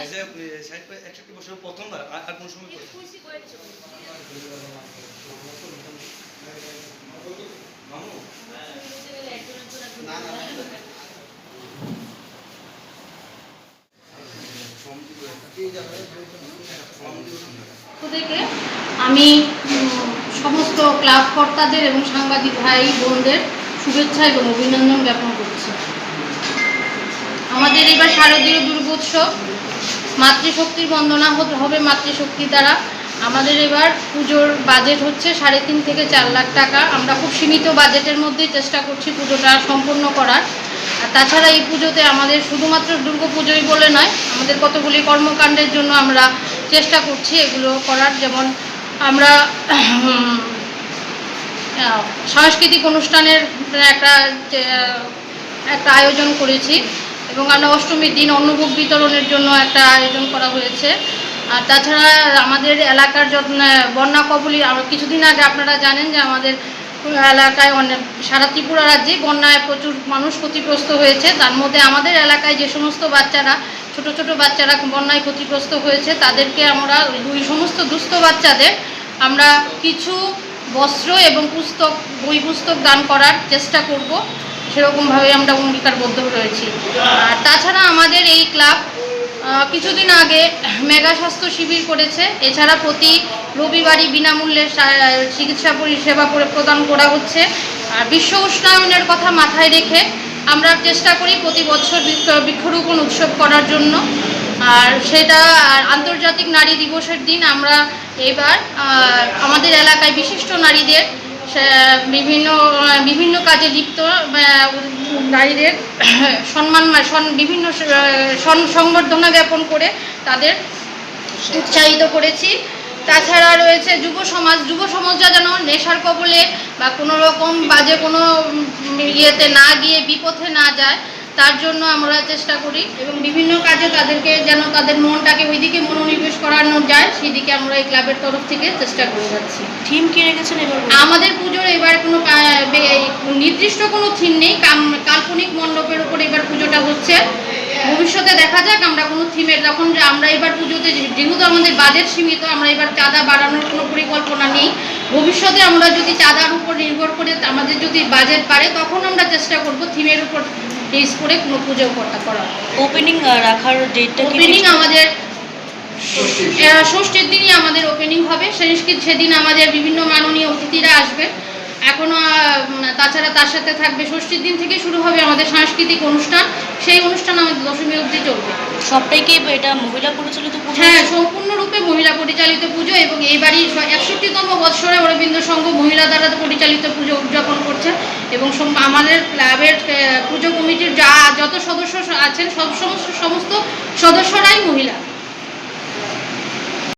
61 বছর প্রথমবার আর কোন সময় থেকে আমি সমস্ত ক্লাব কর্তাদের এবং সাংবাদিক ভাই বোনদের শুভেচ্ছা এবং অভিনন্দন জ্ঞাপন করছি। আমাদের এবার শারদীয় দুর্গোৎসব, মাতৃশক্তির বন্দনা হবে মাতৃশক্তির দ্বারা। আমাদের এবার পুজোর বাজেট হচ্ছে 3.5 থেকে 4 লাখ টাকা। আমরা খুব সীমিত বাজেটের মধ্যেই চেষ্টা করছি পুজোটা সম্পন্ন করার। আর তাছাড়া এই পুজোতে আমাদের শুধুমাত্র দুর্গা পুজোই বলে নয়, আমাদের কতগুলি কর্মকাণ্ডের জন্য আমরা চেষ্টা করছি এগুলো করার। যেমন আমরা সাংস্কৃতিক অনুষ্ঠানের একটা আয়োজন করেছি এবং আমরা অষ্টমীর দিন অন্নভোগ বিতরণের জন্য একটা আয়োজন করা হয়েছে। আর তাছাড়া আমাদের এলাকার বন্যা কবলী, কিছুদিন আগে আপনারা জানেন যে আমাদের এলাকায় সারা ত্রিপুরা রাজ্যে বন্যায় প্রচুর মানুষ ক্ষতিগ্রস্ত হয়েছে। তার মধ্যে আমাদের এলাকায় যে সমস্ত বাচ্চারা, ছোট ছোট বাচ্চারা বন্যায় ক্ষতিগ্রস্ত হয়েছে, তাদেরকে আমরা ওই সমস্ত দুস্থ বাচ্চাদের আমরা কিছু বস্ত্র এবং বই পুস্তক দান করার চেষ্টা করব, সেরকমভাবে আমরা অঙ্গীকারবদ্ধ রয়েছি। আর তাছাড়া আমাদের এই ক্লাব কিছুদিন আগে মেগা স্বাস্থ্য শিবির করেছে। এছাড়া প্রতি রবিবারই বিনামূল্যে চিকিৎসা পরিষেবা প্রদান করা হচ্ছে। আর বিশ্ব উষ্ণায়নের কথা মাথায় রেখে আমরা চেষ্টা করি প্রতি বছর বৃক্ষরোপণ উৎসব করার জন্য। আর সেটা আন্তর্জাতিক নারী দিবসের দিন আমরা এবার আমাদের এলাকায় বিশিষ্ট নারীদের বিভিন্ন কাজে লিপ্ত নারীদের বিভিন্ন সংবর্ধনা জ্ঞাপন করে তাদের উৎসাহিত করেছি। তাছাড়া রয়েছে যুব সমাজরা যেন নেশার কবলে বা কোনো রকম বাজে কোনো ইয়েতে না গিয়ে বিপথে না যায়, তার জন্য আমরা চেষ্টা করি এবং বিভিন্ন কাজে তাদেরকে যেন তাদের মনটাকে ওইদিকে মনোনিবেশ করানো যায়, সেদিকে আমরা এই ক্লাবের তরফ থেকে চেষ্টা করে যাচ্ছি। থিম কি রেখেছেন এবার? আমাদের পুজোর এবার কোনো নির্দিষ্ট কোনো থিম নেই, কাল্পনিক মণ্ডপের উপর এবার পুজোটা হচ্ছে। ভবিষ্যতে দেখা যাক আমরা কোনো থিমের, তখন যে আমরা এবার পুজোতে যেহেতু আমাদের বাজেট সীমিত, আমরা এবার চাঁদা বাড়ানোর কোনো পরিকল্পনা নেই। ভবিষ্যতে আমরা যদি চাঁদার উপর নির্ভর করে আমাদের যদি বাজেট বাড়ে, তখন আমরা চেষ্টা করব থিমের উপর বেস করে কোনো পুজো করা। ওপেনিং রাখার ডেটটা? ওপেনিং আমাদের ষষ্ঠীর দিনই আমাদের ওপেনিং হবে। সেদিন আমাদের বিভিন্ন মাননীয় অতিথিরা আসবে। এখনও তাছাড়া তার সাথে থাকবে ষষ্ঠীর দিন থেকে শুরু হবে আমাদের সাংস্কৃতিক অনুষ্ঠান। সেই অনুষ্ঠান আমাদের দশমী অবধি চলবে। সবটাই কি এটা মহিলা পরিচালিত পুজো? হ্যাঁ, সম্পূর্ণরূপে মহিলা পরিচালিত পুজো এবং এইবারই 61তম বৎসরে অরবিন্দ সংঘ মহিলা দ্বারা পরিচালিত পুজো উদযাপন করছে এবং আমাদের ক্লাবের পুজো কমিটির যত সদস্য আছেন সমস্ত সদস্যরাই মহিলা।